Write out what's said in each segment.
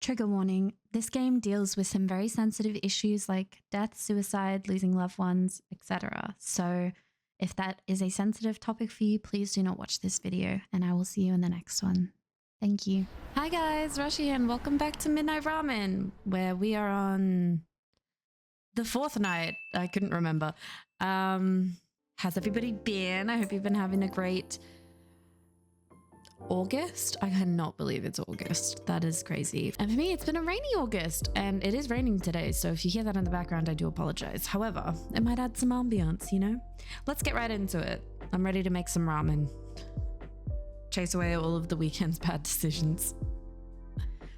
Trigger warning, this game deals with some very sensitive issues like death, suicide, losing loved ones, etc. So if that is a sensitive topic for you, please do not watch this video, and I will see you in the next one. Thank you. Hi guys, Rashi and welcome back to Midnight Ramen, where we are on the fourth night. I couldn't remember. How's everybody been? I hope you've been having a great August. I cannot believe it's August. That is crazy. And for me, it's been a rainy August, and it is raining today. So if you hear that in the background, I do apologize. However, it might add some ambiance, you know? Let's get right into it. I'm ready to make some ramen. Chase away all of the weekend's bad decisions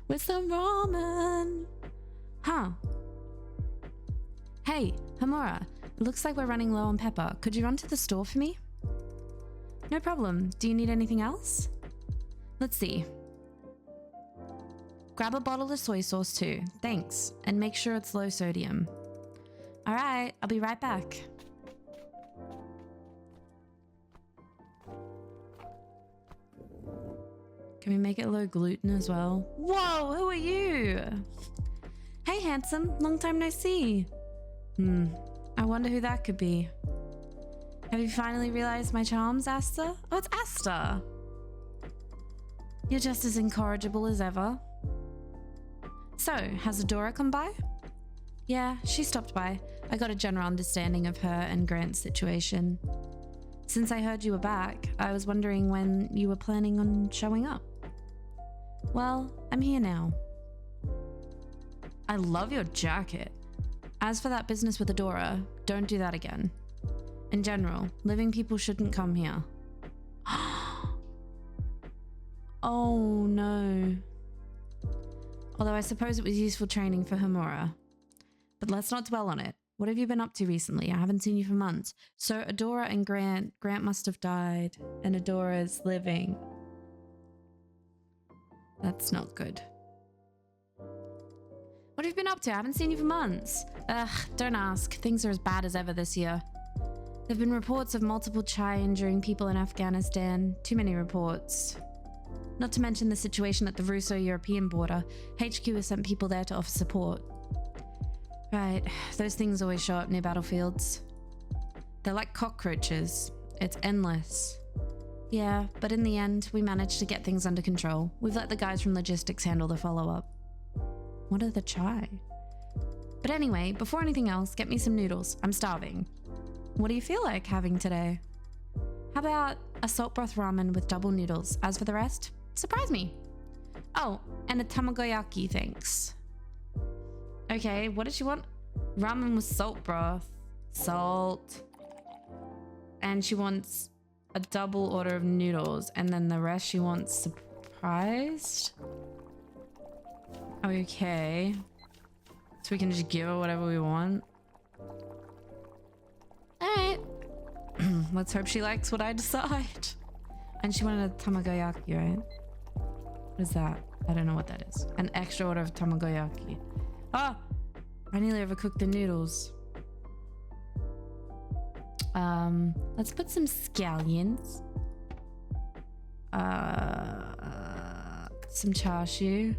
with some ramen. Huh. Hey, Hamura. It looks like we're running low on pepper. Could you run to the store for me? No problem. Do you need anything else? Let's see. Grab a bottle of soy sauce too. Thanks. And make sure it's low sodium. All right, I'll be right back. Can we make it low gluten as well? Whoa, who are you? Hey, handsome. Long time no see. I wonder who that could be. Have you finally realized my charms, Asta? Oh, it's Asta. You're just as incorrigible as ever. So, has Adora come by? Yeah, she stopped by. I got a general understanding of her and Grant's situation. Since I heard you were back, I was wondering when you were planning on showing up. Well, I'm here now. I love your jacket. As for that business with Adora, don't do that again. In general, living people shouldn't come here. Oh no. Although I suppose it was useful training for Hamura. But let's not dwell on it. What have you been up to recently? I haven't seen you for months. So Adora and Grant must have died, and Adora's living. That's not good. What have you been up to? I haven't seen you for months. Ugh, don't ask. Things are as bad as ever this year. There have been reports of multiple Chai injuring people in Afghanistan. Too many reports. Not to mention the situation at the Russo-European border. HQ has sent people there to offer support. Right, those things always show up near battlefields. They're like cockroaches. It's endless. Yeah, but in the end, we managed to get things under control. We've let the guys from logistics handle the follow-up. What are the Chai? But anyway, before anything else, get me some noodles. I'm starving. What do you feel like having today? How about a salt broth ramen with double noodles? As for the rest, surprise me. Oh, and a tamagoyaki, thanks. Okay, what did she want? Ramen with salt broth. Salt. And she wants a double order of noodles. And then the rest she wants surprised. Okay. So we can just give her whatever we want. Alright. Let's hope she likes what I decide. And she wanted a tamagoyaki, right? What is that? I don't know what that is. An extra order of tamagoyaki. Oh! I nearly overcooked the noodles. Let's put some scallions. Some chashu.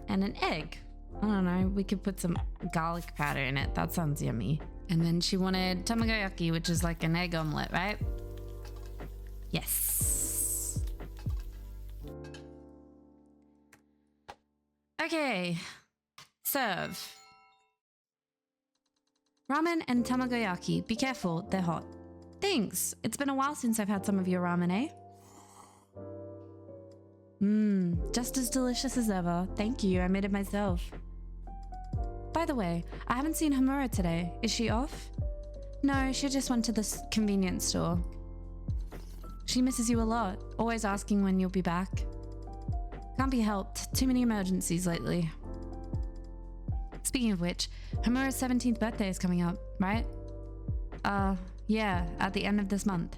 And an egg. I don't know, we could put some garlic powder in it. That sounds yummy. And then she wanted tamagoyaki, which is like an egg omelette, right? Yes. Okay. Serve. Ramen and tamagoyaki. Be careful, they're hot. Thanks. It's been a while since I've had some of your ramen, eh? Just as delicious as ever. Thank you, I made it myself. By the way, I haven't seen Hamura today. Is she off? No, she just went to the convenience store. She misses you a lot, always asking when you'll be back. Can't be helped. Too many emergencies lately. Speaking of which, Hamura's 17th birthday is coming up, right? Yeah, at the end of this month.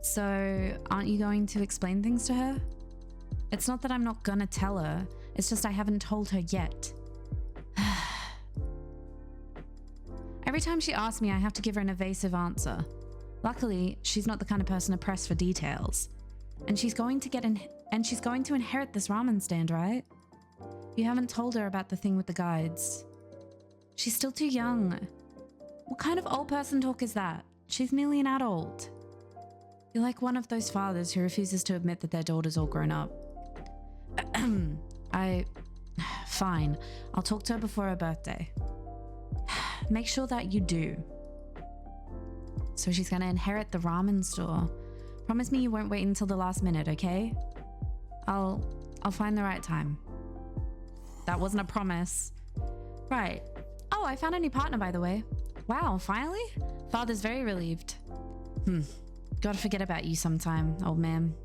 So, aren't you going to explain things to her? It's not that I'm not gonna tell her, it's just I haven't told her yet. Every time she asks me, I have to give her an evasive answer. Luckily, she's not the kind of person to press for details. And she's going to get And she's going to inherit this ramen stand, right? You haven't told her about the thing with the guides. She's still too young. What kind of old person talk is that? She's nearly an adult. You're like one of those fathers who refuses to admit that their daughter's all grown up. Fine. I'll talk to her before her birthday. Make sure that you do. So she's gonna inherit the ramen store. Promise me you won't wait until the last minute, okay? I'll find the right time. That wasn't a promise. Right. Oh, I found a new partner, by the way. Wow, finally? Father's very relieved. Gotta forget about you sometime, old man.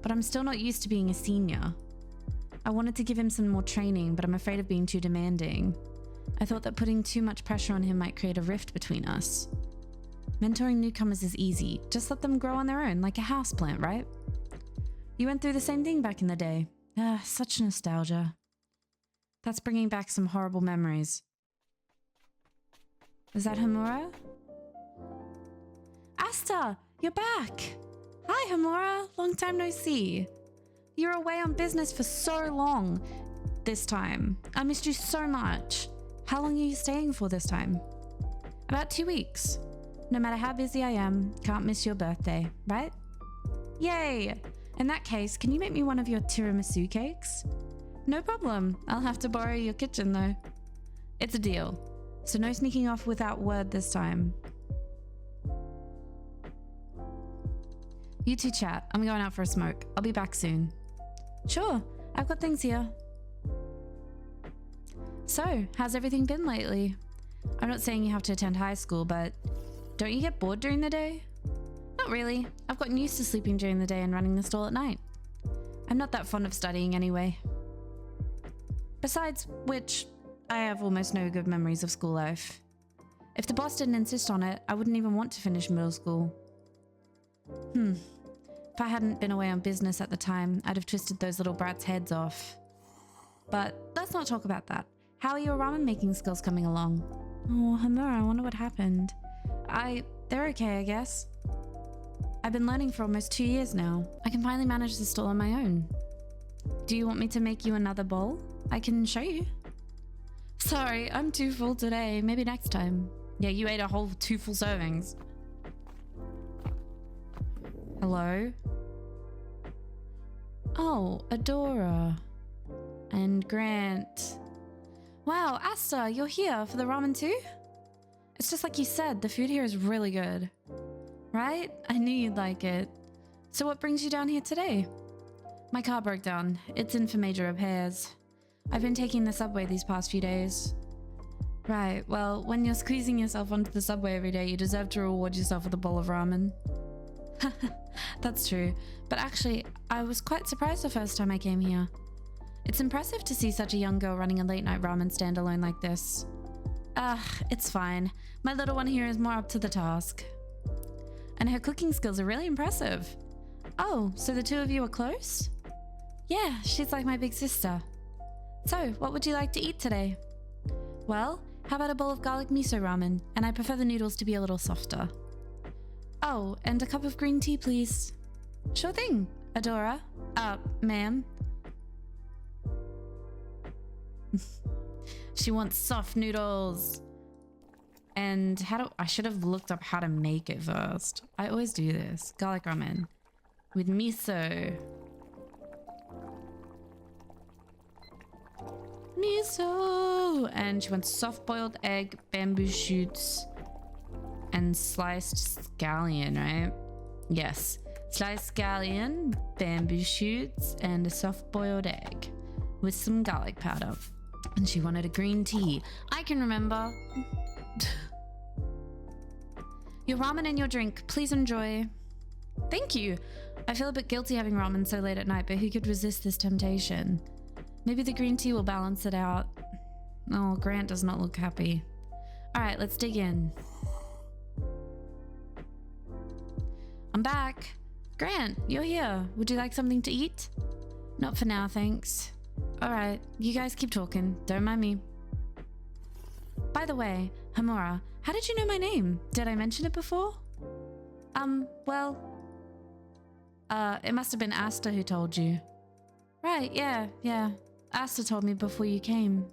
But I'm still not used to being a senior. I wanted to give him some more training, but I'm afraid of being too demanding. I thought that putting too much pressure on him might create a rift between us. Mentoring newcomers is easy. Just let them grow on their own, like a houseplant, right? You went through the same thing back in the day. Such nostalgia. That's bringing back some horrible memories. Is that Hamura? Asta, you're back! Hi, Hamura. Long time no see. You were away on business for so long this time. I missed you so much. How long are you staying for this time? About 2 weeks. No matter how busy I am, can't miss your birthday, right? Yay! In that case, can you make me one of your tiramisu cakes? No problem. I'll have to borrow your kitchen though. It's a deal. So no sneaking off without word this time. You two chat. I'm going out for a smoke. I'll be back soon. Sure. I've got things here. So, how's everything been lately? I'm not saying you have to attend high school, but don't you get bored during the day? Not really. I've gotten used to sleeping during the day and running the stall at night. I'm not that fond of studying anyway. Besides which, I have almost no good memories of school life. If the boss didn't insist on it, I wouldn't even want to finish middle school. If I hadn't been away on business at the time, I'd have twisted those little brats' heads off. But let's not talk about that. How are your ramen making skills coming along? Oh, Hamura, I wonder what happened. They're okay, I guess. I've been learning for almost 2 years now. I can finally manage the stall on my own. Do you want me to make you another bowl? I can show you. Sorry, I'm too full today. Maybe next time. Yeah, you ate a whole 2 full servings. Hello? Oh, Adora. And Grant. Wow, Asta, you're here for the ramen too? It's just like you said, the food here is really good. Right? I knew you'd like it. So what brings you down here today? My car broke down. It's in for major repairs. I've been taking the subway these past few days. Right, well, when you're squeezing yourself onto the subway every day, you deserve to reward yourself with a bowl of ramen. That's true. But actually, I was quite surprised the first time I came here. It's impressive to see such a young girl running a late night ramen stand alone like this. It's fine. My little one here is more up to the task. And her cooking skills are really impressive. Oh, so the two of you are close? Yeah, she's like my big sister. So, what would you like to eat today? Well, how about a bowl of garlic miso ramen? And I prefer the noodles to be a little softer. Oh, and a cup of green tea, please. Sure thing, Adora. Ma'am. She wants soft noodles. And I should have looked up how to make it first. I always do this. Garlic ramen with miso. Miso! And she wants soft-boiled egg, bamboo shoots, and sliced scallion, right? Yes. Sliced scallion, bamboo shoots, and a soft-boiled egg with some garlic powder. And she wanted a green tea. I can remember. Your ramen and your drink. Please enjoy. Thank you. I feel a bit guilty having ramen so late at night, but who could resist this temptation? Maybe the green tea will balance it out. Oh, Grant does not look happy. All right, let's dig in. I'm back. Grant, you're here. Would you like something to eat? Not for now, thanks. All right, you guys keep talking. Don't mind me. By the way, Hamura, how did you know my name? Did I mention it before? Well, It must have been Asta who told you. Right, yeah. Asta told me before you came.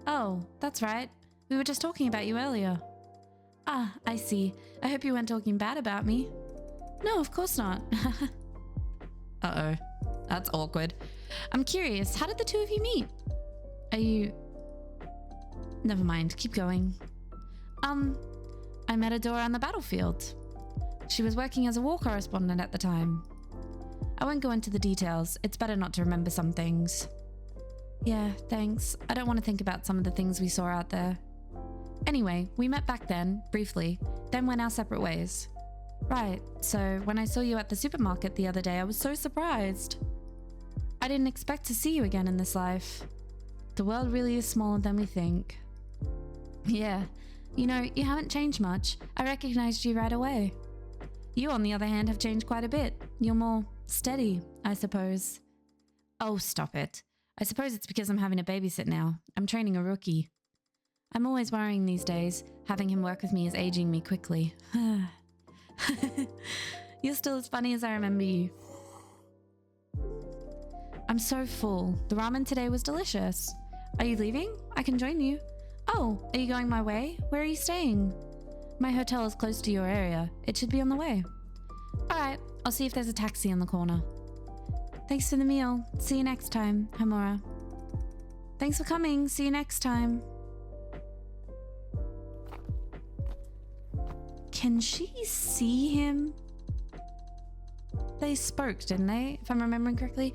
Oh, that's right. We were just talking about you earlier. Ah, I see. I hope you weren't talking bad about me. No, of course not. Uh-oh. That's awkward. I'm curious, how did the two of you meet? Are you... Never mind, keep going. I met Adora on the battlefield. She was working as a war correspondent at the time. I won't go into the details. It's better not to remember some things. Yeah, thanks. I don't want to think about some of the things we saw out there. Anyway, we met back then, briefly, then went our separate ways. Right, so when I saw you at the supermarket the other day, I was so surprised. I didn't expect to see you again in this life. The world really is smaller than we think. Yeah, you know, you haven't changed much. I recognized you right away. You, on the other hand, have changed quite a bit. You're more steady, I suppose. Oh, stop it. I suppose it's because I'm having to babysit now. I'm training a rookie. I'm always worrying these days. Having him work with me is aging me quickly. You're still as funny as I remember you. I'm so full. The ramen today was delicious. Are you leaving? I can join you. Oh, are you going my way? Where are you staying? My hotel is close to your area. It should be on the way. Alright, I'll see if there's a taxi on the corner. Thanks for the meal. See you next time, Hamura. Thanks for coming. See you next time. Can she see him? They spoke, didn't they? If I'm remembering correctly.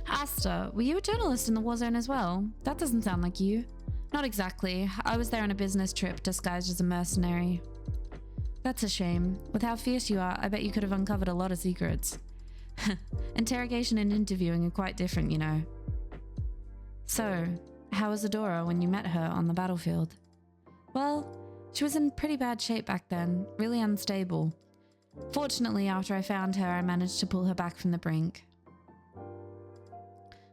Asta, were you a journalist in the war zone as well? That doesn't sound like you. Not exactly. I was there on a business trip disguised as a mercenary. That's a shame. With how fierce you are, I bet you could have uncovered a lot of secrets. Interrogation and interviewing are quite different, you know. So, how was Adora when you met her on the battlefield? Well, she was in pretty bad shape back then, really unstable. Fortunately, after I found her, I managed to pull her back from the brink.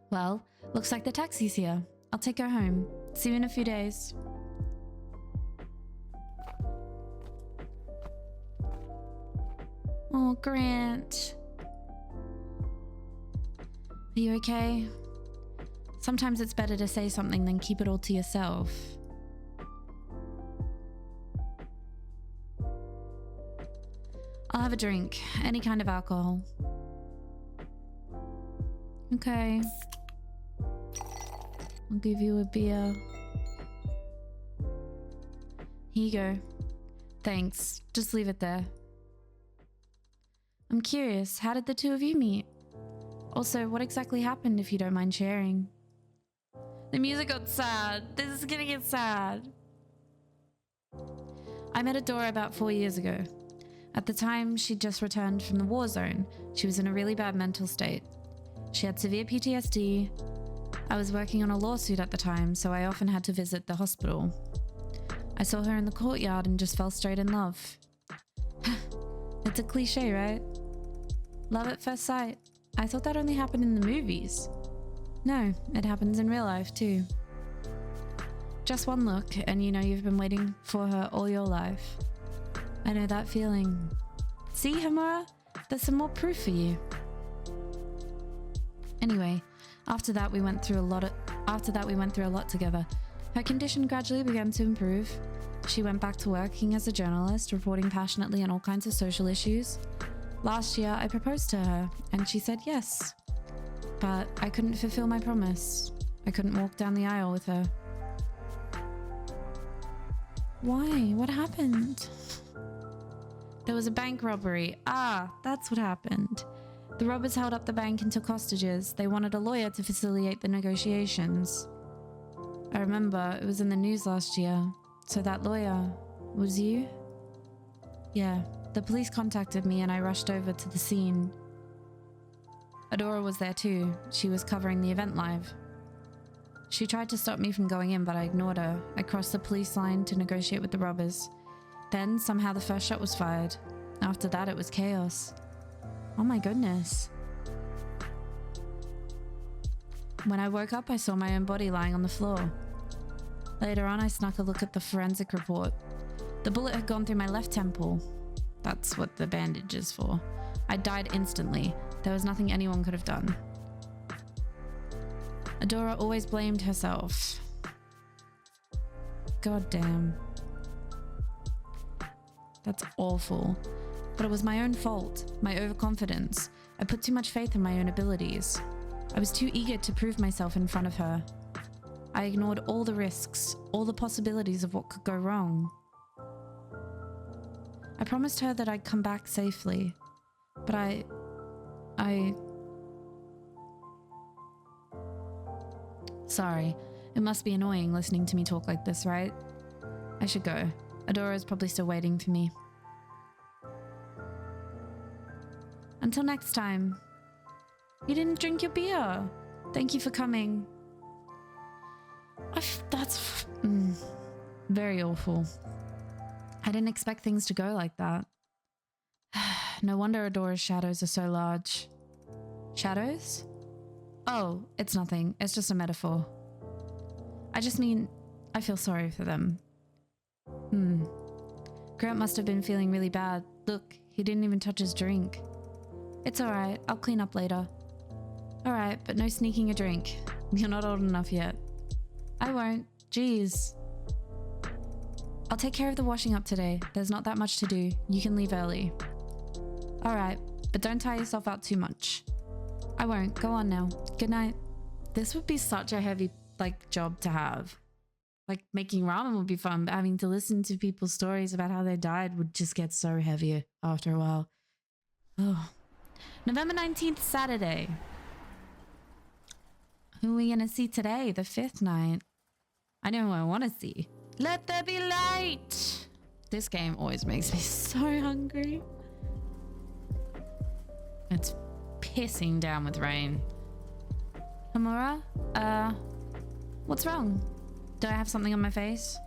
Well, looks like the taxi's here. I'll take her home. See you in a few days. Oh, Grant. Are you okay? Sometimes it's better to say something than keep it all to yourself. I'll have a drink. Any kind of alcohol. Okay. I'll give you a beer. Here you go. Thanks. Just leave it there. I'm curious, how did the two of you meet? Also, what exactly happened, if you don't mind sharing? The music got sad. This is gonna get sad. I met Adora about 4 years ago. At the time, she'd just returned from the war zone. She was in a really bad mental state. She had severe PTSD. I was working on a lawsuit at the time, so I often had to visit the hospital. I saw her in the courtyard and just fell straight in love. It's a cliche, right? Love at first sight. I thought that only happened in the movies. No, it happens in real life too. Just one look and you know you've been waiting for her all your life. I know that feeling. See, Hamura? There's some more proof for you. Anyway, after that we went through a lot together. Her condition gradually began to improve. She went back to working as a journalist, reporting passionately on all kinds of social issues. Last year, I proposed to her, and she said yes. But I couldn't fulfill my promise. I couldn't walk down the aisle with her. Why? What happened? There was a bank robbery. Ah, that's what happened. The robbers held up the bank and took hostages. They wanted a lawyer to facilitate the negotiations. I remember, it was in the news last year. So that lawyer was you? Yeah, the police contacted me and I rushed over to the scene. Adora was there too. She was covering the event live. She tried to stop me from going in, but I ignored her. I crossed the police line to negotiate with the robbers. Then, somehow the first shot was fired. After that, it was chaos. Oh my goodness. When I woke up, I saw my own body lying on the floor. Later on, I snuck a look at the forensic report. The bullet had gone through my left temple. That's what the bandage is for. I died instantly. There was nothing anyone could have done. Adora always blamed herself. God damn. That's awful. But it was my own fault, my overconfidence. I put too much faith in my own abilities. I was too eager to prove myself in front of her. I ignored all the risks, all the possibilities of what could go wrong. I promised her that I'd come back safely, but I... Sorry, it must be annoying listening to me talk like this, right? I should go. Adora's probably still waiting for me. Until next time. You didn't drink your beer. Thank you for coming. That's very awful. I didn't expect things to go like that. No wonder Adora's shadows are so large. Shadows? Oh, it's nothing. It's just a metaphor. I just mean, I feel sorry for them. Grant must have been feeling really bad. Look, he didn't even touch his drink. It's alright, I'll clean up later. Alright, but no sneaking a drink. You're not old enough yet. I won't. Jeez. I'll take care of the washing up today. There's not that much to do. You can leave early. Alright, but don't tire yourself out too much. I won't. Go on now. Good night. This would be such a heavy, job to have. Making ramen would be fun, but having to listen to people's stories about how they died would just get so heavy after a while. Oh. November 19th, Saturday. Who are we gonna see today? The 5th night. I know who I want to see. Let there be light! This game always makes me so hungry. It's pissing down with rain. Hamura? What's wrong? Do I have something on my face?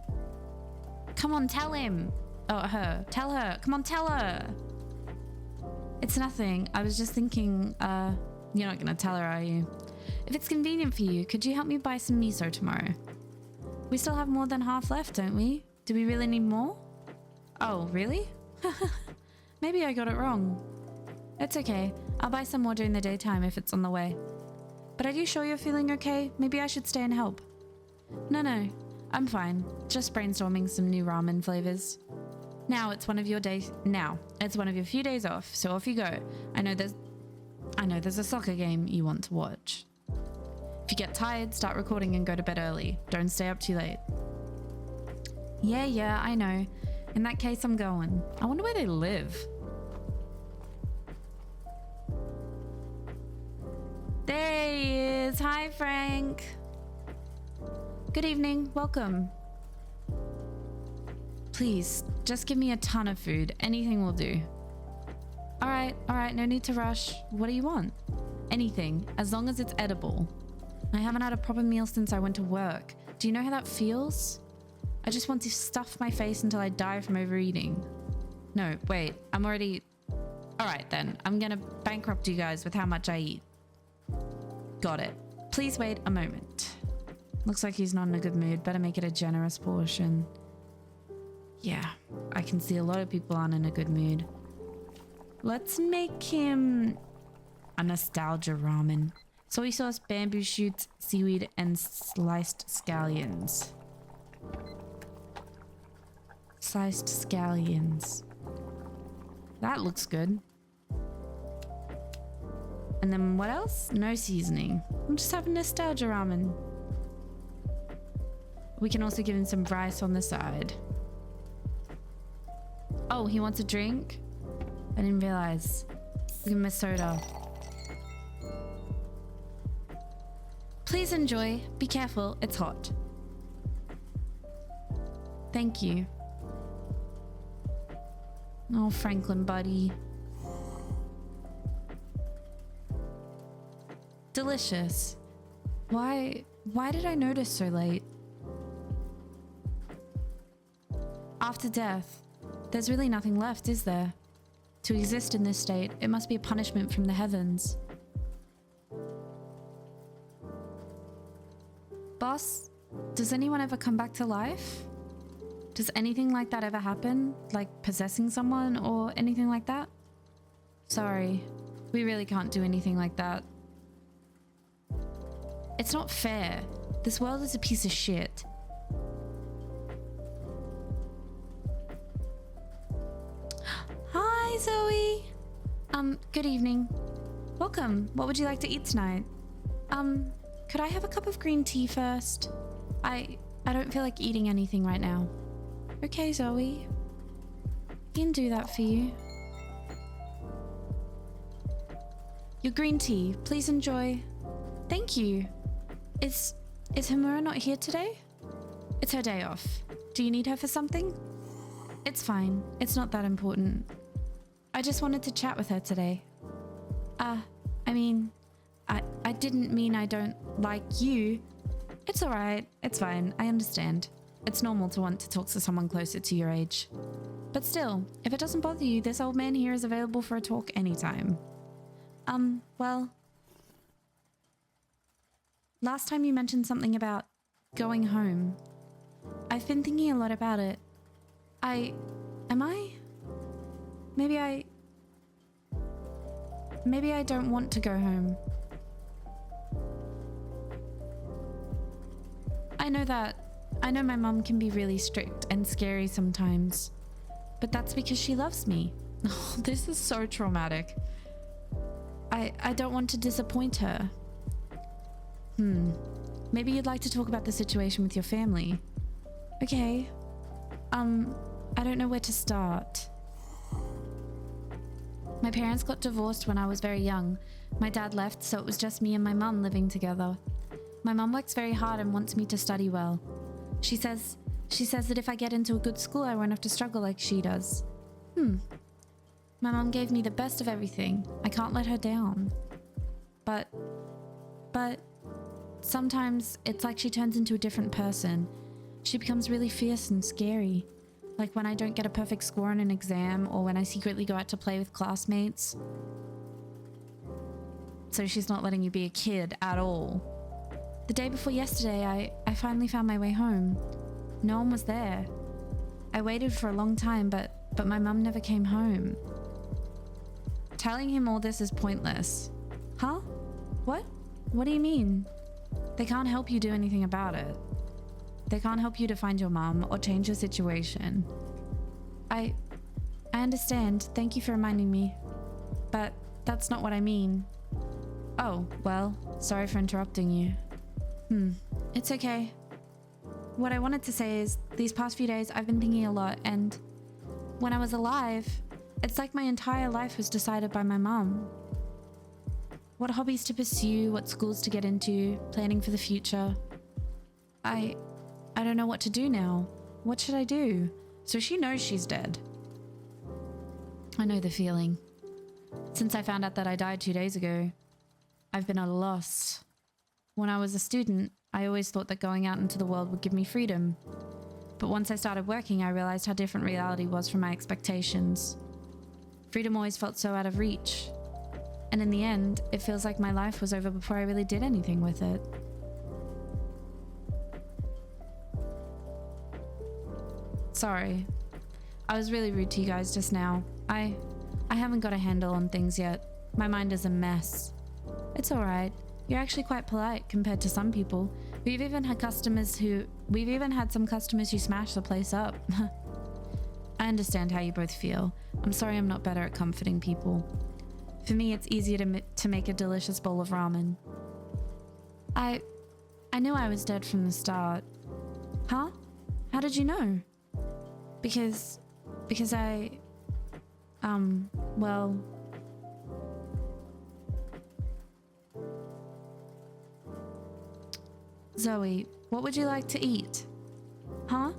Come on, tell him. Oh, her. Tell her. Come on, tell her. It's nothing. I was just thinking, you're not gonna tell her, are you? If it's convenient for you, could you help me buy some miso tomorrow? We still have more than half left, don't we? Do we really need more? Oh, really? Maybe I got it wrong. It's okay. I'll buy some more during the daytime if it's on the way. But are you sure you're feeling okay? Maybe I should stay and help. No, I'm fine. Just brainstorming some new ramen flavors. Now it's one of your few days off, so off you go. I know there's a soccer game you want to watch. If you get tired, start recording and go to bed early. Don't stay up too late. Yeah, I know. In that case, I'm going. I wonder where they live. There he is. Hi, Frank. Good evening. Welcome. Please, just give me a ton of food. Anything will do. All right. No need to rush. What do you want? Anything, as long as it's edible. I haven't had a proper meal since I went to work. Do you know how that feels? I just want to stuff my face until I die from overeating. No, wait. I'm already... All right, then. I'm gonna bankrupt you guys with how much I eat. Got it. Please wait a moment. Looks like he's not in a good mood. Better make it a generous portion. Yeah, I can see a lot of people aren't in a good mood. Let's make him a nostalgia ramen. Soy sauce, bamboo shoots, seaweed, and sliced scallions. Sliced scallions. That looks good. And then what else? No seasoning. I'm just having nostalgia ramen. We can also give him some rice on the side. Oh, he wants a drink? I didn't realize. Give him a soda. Please enjoy. Be careful, it's hot. Thank you. Oh, Franklin, buddy. Delicious. Why did I notice so late? After death, there's really nothing left, is there? To exist in this state, it must be a punishment from the heavens. Boss, does anyone ever come back to life? Does anything like that ever happen? Like possessing someone or anything like that? Sorry. We really can't do anything like that. It's not fair. This world is a piece of shit. Hi, Zoe. Good evening. Welcome. What would you like to eat tonight? Could I have a cup of green tea first? I don't feel like eating anything right now. Okay, Zoe. I can do that for you. Your green tea. Please enjoy. Thank you. Is Hamura not here today? It's her day off. Do you need her for something? It's fine. It's not that important. I just wanted to chat with her today. I mean, I didn't mean I don't like you. It's alright. It's fine. I understand. It's normal to want to talk to someone closer to your age. But still, if it doesn't bother you, this old man here is available for a talk anytime. Well, last time you mentioned something about going home. I've been thinking a lot about it. Maybe I don't want to go home. I know my mom can be really strict and scary sometimes, but that's because she loves me. Oh, this is so traumatic. I don't want to disappoint her. Maybe you'd like to talk about the situation with your family. Okay. I don't know where to start. My parents got divorced when I was very young. My dad left, so it was just me and my mum living together. My mum works very hard and wants me to study well. She says that if I get into a good school, I won't have to struggle like she does. My mum gave me the best of everything. I can't let her down. But sometimes it's like she turns into a different person. She becomes really fierce and scary. Like when I don't get a perfect score on an exam, or when I secretly go out to play with classmates. So she's not letting you be a kid at all. The day before yesterday, I finally found my way home. No one was there. I waited for a long time, but my mum never came home. Telling him all this is pointless. Huh? What? What do you mean? They can't help you do anything about it. They can't help you to find your mum or change your situation. I understand. Thank you for reminding me. But that's not what I mean. Oh, well, sorry for interrupting you. It's okay. What I wanted to say is, these past few days I've been thinking a lot, and when I was alive, it's like my entire life was decided by my mum. What hobbies to pursue, what schools to get into, planning for the future. I don't know what to do now. What should I do? So she knows she's dead. I know the feeling. Since I found out that I died 2 days ago, I've been at a loss. When I was a student, I always thought that going out into the world would give me freedom. But once I started working, I realized how different reality was from my expectations. Freedom always felt so out of reach. And in the end, it feels like my life was over before I really did anything with it. Sorry. I was really rude to you guys just now. I haven't got a handle on things yet. My mind is a mess. It's alright. You're actually quite polite compared to some people. We've even had some customers who smash the place up. I understand how you both feel. I'm sorry I'm not better at comforting people. For me, it's easier to make a delicious bowl of ramen. I knew I was dead from the start. Huh? How did you know? Because well... Zoe, what would you like to eat? Huh?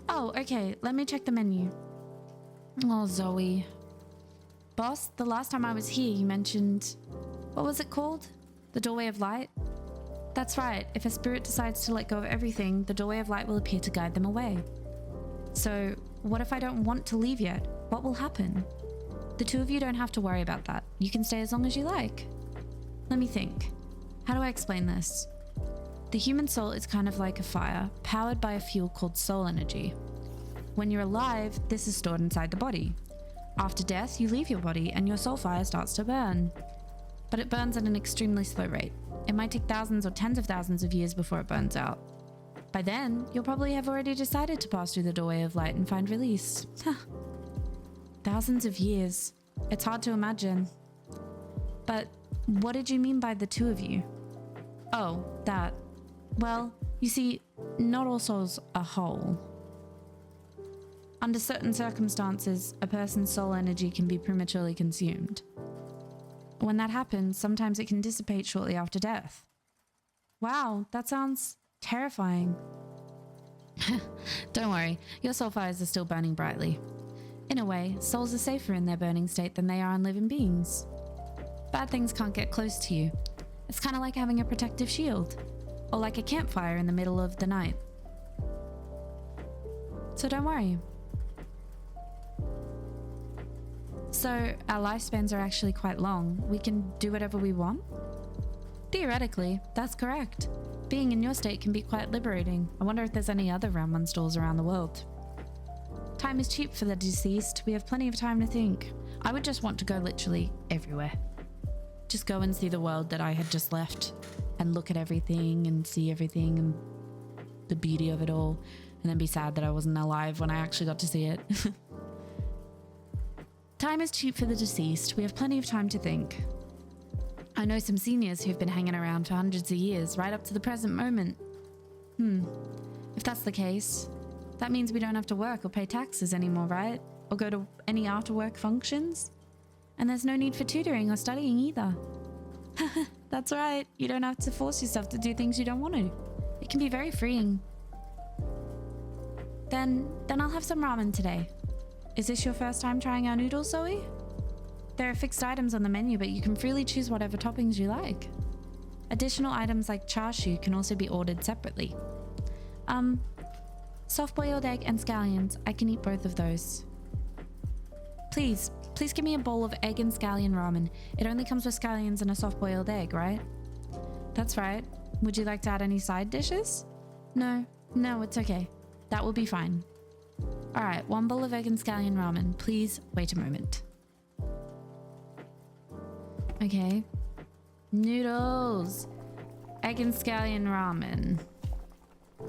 Oh, okay, let me check the menu. Oh, Zoe. Boss, the last time I was here, you mentioned... What was it called? The Doorway of Light? That's right, if a spirit decides to let go of everything, the Doorway of Light will appear to guide them away. So, what if I don't want to leave yet? What will happen? The two of you don't have to worry about that. You can stay as long as you like. Let me think. How do I explain this? The human soul is kind of like a fire, powered by a fuel called soul energy. When you're alive, this is stored inside the body. After death, you leave your body and your soul fire starts to burn. But it burns at an extremely slow rate. It might take thousands or tens of thousands of years before it burns out. By then, you'll probably have already decided to pass through the doorway of light and find release. Thousands of years. It's hard to imagine. But what did you mean by the two of you? Oh, that. Well, you see, not all souls are whole. Under certain circumstances, a person's soul energy can be prematurely consumed. When that happens, sometimes it can dissipate shortly after death. Wow, that sounds terrifying. Don't worry, your soul fires are still burning brightly. In a way, souls are safer in their burning state than they are on living beings. Bad things can't get close to you. It's kind of like having a protective shield, or like a campfire in the middle of the night. So don't worry. So our lifespans are actually quite long. We can do whatever we want? Theoretically, that's correct. Being in your state can be quite liberating. I wonder if there's any other ramen stalls around the world. Time is cheap for the deceased. We have plenty of time to think. I would just want to go literally everywhere. Just go and see the world that I had just left and look at everything and see everything and the beauty of it all, and then be sad that I wasn't alive when I actually got to see it. Time is cheap for the deceased. We have plenty of time to think. I know some seniors who've been hanging around for hundreds of years, right up to the present moment. If that's the case, that means we don't have to work or pay taxes anymore, right? Or go to any after-work functions? And there's no need for tutoring or studying either. That's right. You don't have to force yourself to do things you don't want to. It can be very freeing. Then I'll have some ramen today. Is this your first time trying our noodles, Zoe? There are fixed items on the menu, but you can freely choose whatever toppings you like. Additional items like chashu can also be ordered separately. Soft-boiled egg and scallions. I can eat both of those. Please give me a bowl of egg and scallion ramen. It only comes with scallions and a soft-boiled egg, right? That's right. Would you like to add any side dishes? No, it's okay. That will be fine. Alright, one bowl of egg and scallion ramen. Please wait a moment. Okay. Noodles. Egg and scallion ramen.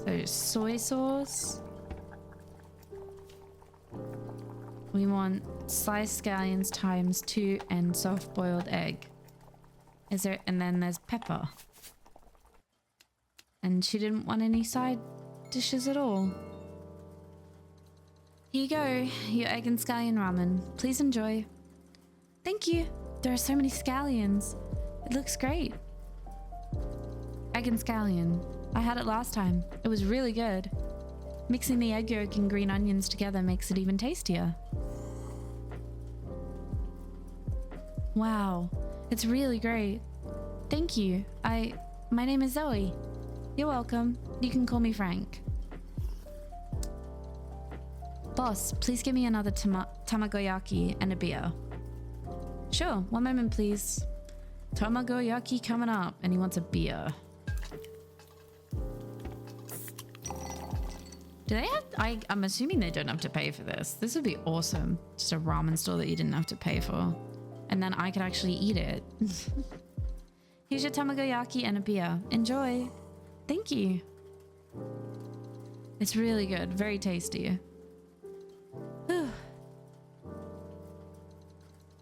So soy sauce. We want sliced scallions times 2 and soft boiled egg. And then there's pepper. And she didn't want any side dishes at all. Here you go, your egg and scallion ramen. Please enjoy. Thank you. There are so many scallions. It looks great. Egg and scallion. I had it last time. It was really good. Mixing the egg yolk and green onions together makes it even tastier. Wow, it's really great. Thank you. My name is Zoe. You're welcome. You can call me Frank. Boss, please give me another tamagoyaki and a beer. Sure, one moment please. Tamagoyaki coming up, and he wants a beer. Do they have... I'm assuming they don't have to pay for this. This would be awesome. Just a ramen store that you didn't have to pay for. And then I could actually eat it. Here's your tamagoyaki and a beer. Enjoy. Thank you. It's really good. Very tasty. Whew.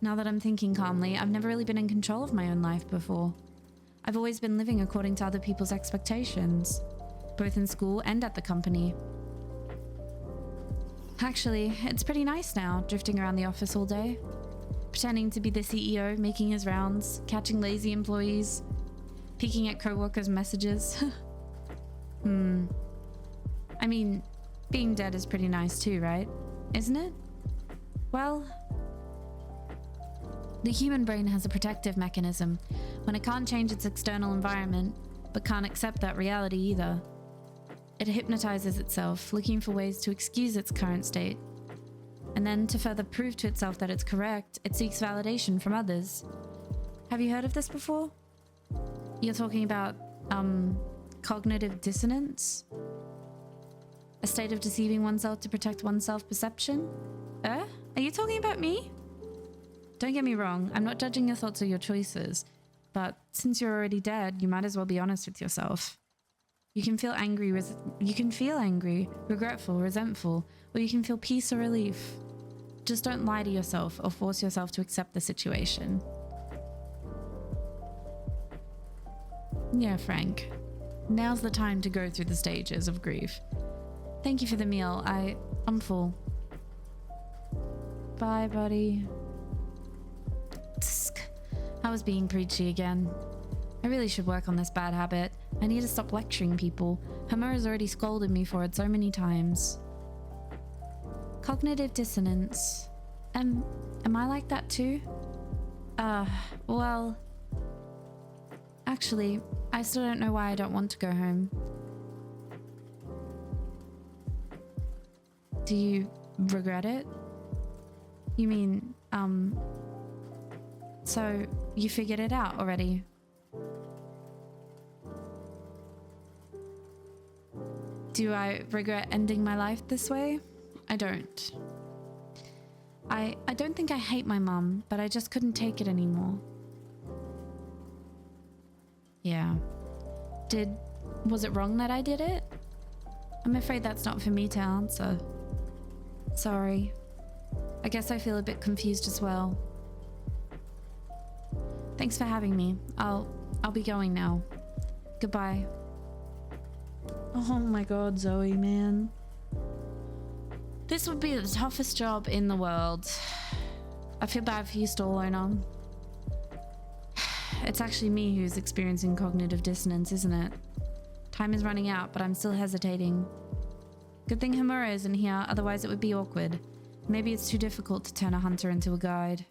Now that I'm thinking calmly, I've never really been in control of my own life before. I've always been living according to other people's expectations, both in school and at the company. Actually, it's pretty nice now, drifting around the office all day. Pretending to be the CEO, making his rounds, catching lazy employees, peeking at co-workers' messages. I mean, being dead is pretty nice too, right? Isn't it? Well, the human brain has a protective mechanism when it can't change its external environment, but can't accept that reality either. It hypnotizes itself, looking for ways to excuse its current state. And then, to further prove to itself that it's correct, it seeks validation from others. Have you heard of this before? You're talking about, cognitive dissonance? A state of deceiving oneself to protect one's self-perception? Are you talking about me? Don't get me wrong, I'm not judging your thoughts or your choices, but since you're already dead, you might as well be honest with yourself. You can feel angry, regretful, resentful, or you can feel peace or relief. Just don't lie to yourself or force yourself to accept the situation. Yeah, Frank. Now's the time to go through the stages of grief. Thank you for the meal. I'm full. Bye, buddy. Tsk. I was being preachy again. I really should work on this bad habit. I need to stop lecturing people. Hamura's already scolded me for it so many times. Cognitive dissonance. Am I like that too? Well... Actually, I still don't know why I don't want to go home. Do you regret it? You mean, so you figured it out already? Do I regret ending my life this way? I don't. I don't think I hate my mum, but I just couldn't take it anymore. Yeah. Was it wrong that I did it? I'm afraid that's not for me to answer. Sorry. I guess I feel a bit confused as well. Thanks for having me. I'll be going now. Goodbye. Oh my god, Zoe, man. This would be the toughest job in the world. I feel bad for you, stall owner. It's actually me who's experiencing cognitive dissonance, isn't it? Time is running out, but I'm still hesitating. Good thing Hamura isn't here, otherwise it would be awkward. Maybe it's too difficult to turn a hunter into a guide.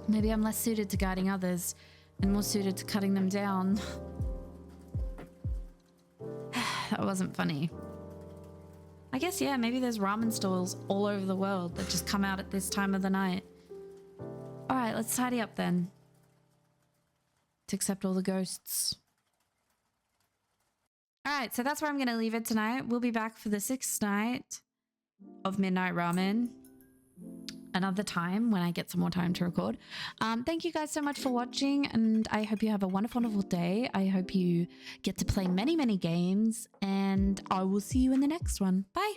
Maybe I'm less suited to guiding others and more suited to cutting them down. That wasn't funny. I guess, yeah, maybe there's ramen stalls all over the world that just come out at this time of the night. Alright, let's tidy up then. To accept all the ghosts. Alright, so that's where I'm going to leave it tonight. We'll be back for the 6th night of Midnight Ramen. Another time when I get some more time to record. Thank you guys so much for watching, and I hope you have a wonderful, wonderful day. I hope you get to play many, many games, and I will see you in the next one. Bye!